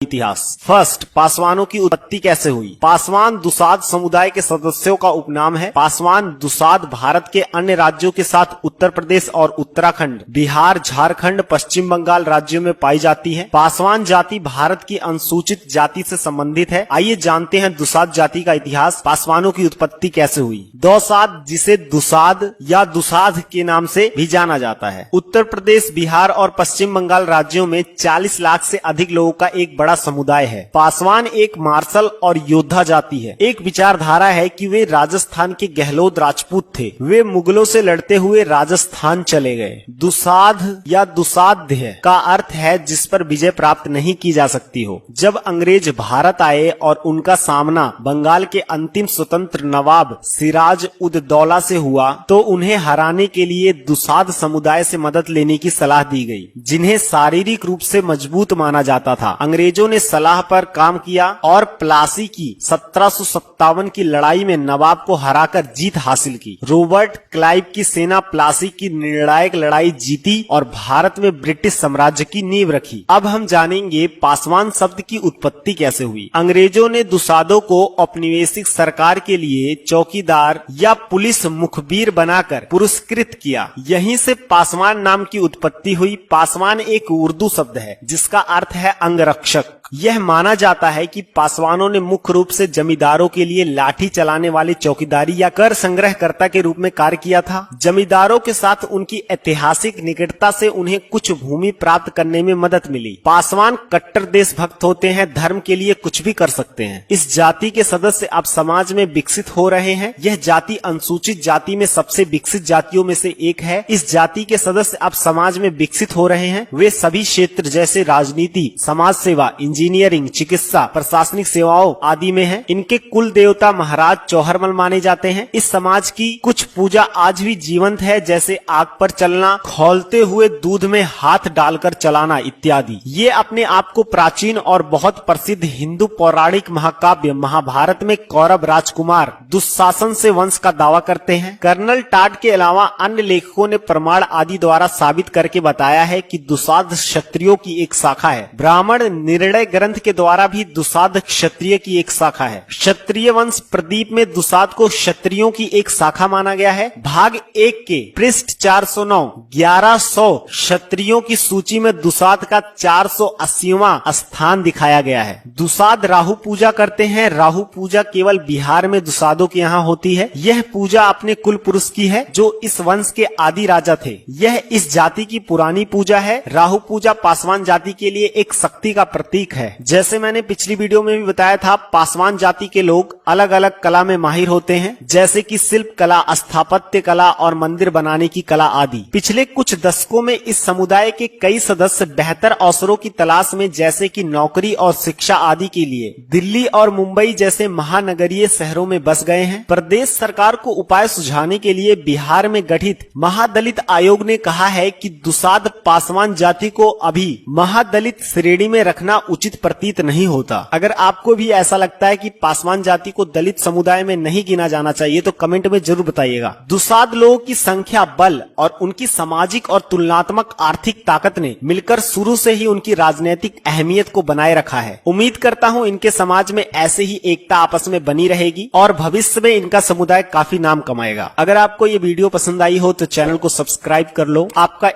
इतिहास। फर्स्ट, पासवानों की उत्पत्ति कैसे हुई। पासवान दुसाद समुदाय के सदस्यों का उपनाम है। पासवान दुसाद भारत के अन्य राज्यों के साथ उत्तर प्रदेश और उत्तराखंड, बिहार, झारखंड, पश्चिम बंगाल राज्यों में पाई जाती है। पासवान जाति भारत की अनुसूचित जाति से संबंधित है। आइए जानते हैं दुसाद जाति का इतिहास। पासवानों की उत्पत्ति कैसे हुई। दौसाद, जिसे दुसाद या दुसाध के नाम से भी जाना जाता है, उत्तर प्रदेश, बिहार और पश्चिम बंगाल राज्यों में 40 लाख से अधिक लोगों का एक बड़ा समुदाय है। पासवान एक मार्शल और योद्धा जाति है। एक विचारधारा है कि वे राजस्थान के गहलोत राजपूत थे। वे मुगलों से लड़ते हुए राजस्थान चले गए। दुसाध या दुसाध्य का अर्थ है जिस पर विजय प्राप्त नहीं की जा सकती हो। जब अंग्रेज भारत आए और उनका सामना बंगाल के अंतिम स्वतंत्र नवाब सिराज उद दौला से हुआ तो उन्हें हराने के लिए दुसाध समुदाय से मदद लेने की सलाह दी गई, जिन्हें शारीरिक रूप से मजबूत माना जाता था। अंग्रेजों ने सलाह पर काम किया और प्लासी की 1757 की लड़ाई में नवाब को हराकर जीत हासिल की। रॉबर्ट क्लाइव की सेना प्लासी की निर्णायक लड़ाई जीती और भारत में ब्रिटिश साम्राज्य की नींव रखी। अब हम जानेंगे पासवान शब्द की उत्पत्ति कैसे हुई। अंग्रेजों ने दुसादों को औपनिवेशिक सरकार के लिए चौकीदार या पुलिस मुखबिर बनाकर पुरस्कृत किया। यहीं से पासवान नाम की उत्पत्ति हुई। पासवान एक उर्दू शब्द है जिसका अर्थ है अंगरक्षक। यह माना जाता है कि पासवानों ने मुख्य रूप से जमींदारों के लिए लाठी चलाने वाले चौकीदारी या कर संग्रहकर्ता के रूप में कार्य किया था। जमींदारों के साथ उनकी ऐतिहासिक निकटता से उन्हें कुछ भूमि प्राप्त करने में मदद मिली। पासवान कट्टर देशभक्त होते हैं, धर्म के लिए कुछ भी कर सकते हैं। इस जाति के सदस्य अब समाज में विकसित हो रहे हैं। यह जाति अनुसूचित जाति में सबसे विकसित जातियों में से एक है। इस जाति के सदस्य अब समाज में विकसित हो रहे हैं। वे सभी क्षेत्र जैसे राजनीति, समाज सेवा, इंजीनियरिंग, चिकित्सा, प्रशासनिक सेवाओं आदि में हैं। इनके कुल देवता महाराज चौहरमल माने जाते हैं। इस समाज की कुछ पूजा आज भी जीवंत है, जैसे आग पर चलना, खौलते हुए दूध में हाथ डालकर चलाना इत्यादि। ये अपने आप को प्राचीन और बहुत प्रसिद्ध हिंदू पौराणिक महाकाव्य महाभारत में कौरव राजकुमार दुशासन से वंश का दावा करते हैं। कर्नल टाड के अलावा अन्य लेखकों ने प्रमाण आदि द्वारा साबित करके बताया है कि दुसाध क्षत्रियों की एक शाखा है। ब्राह्मण निर्णय ग्रंथ के द्वारा भी दुसाध क्षत्रिय की एक शाखा है। क्षत्रिय वंश प्रदीप में दुसाध को क्षत्रियों की एक शाखा माना गया है। भाग 1 के पृष्ठ 409 1100 क्षत्रियों की सूची में दुसाध का 480वां स्थान दिखाया गया है। दुसाध राहु पूजा करते हैं। राहु पूजा केवल बिहार में दुसादों के यहाँ होती है। यह पूजा अपने कुल पुरुष की है जो इस वंश के आदि राजा थे। यह इस जाति की पुरानी पूजा है। राहु पूजा पासवान जाति के लिए एक शक्ति का प्रतीक है। जैसे मैंने पिछली वीडियो में भी बताया था, पासवान जाति के लोग अलग अलग कला में माहिर होते हैं, जैसे कि शिल्प कला, स्थापत्य कला और मंदिर बनाने की कला आदि। पिछले कुछ दशकों में इस समुदाय के कई सदस्य बेहतर अवसरों की तलाश में, जैसे कि नौकरी और शिक्षा आदि के लिए दिल्ली और मुंबई जैसे महानगरीय शहरों में बस गए हैं। प्रदेश सरकार को उपाय सुझाने के लिए बिहार में गठित महादलित आयोग ने कहा है कि दुसाध पासवान जाति को अभी महादलित श्रेणी में रखना उचित प्रतीत नहीं होता। अगर आपको भी ऐसा लगता है कि पासवान जाति को दलित समुदाय में नहीं गिना जाना चाहिए तो कमेंट में जरूर बताइएगा। दुसाध लोगों की संख्या, बल और उनकी सामाजिक और तुलनात्मक आर्थिक ताकत ने मिलकर शुरू से ही उनकी राजनीतिक अहमियत को बनाए रखा है। उम्मीद करता हूँ इनके समाज में ऐसे ही एकता आपस में बनी रहेगी और भविष्य में इनका समुदाय काफी नाम कमाएगा। अगर आपको ये वीडियो पसंद आई हो तो चैनल को सब्सक्राइब कर लो। आपका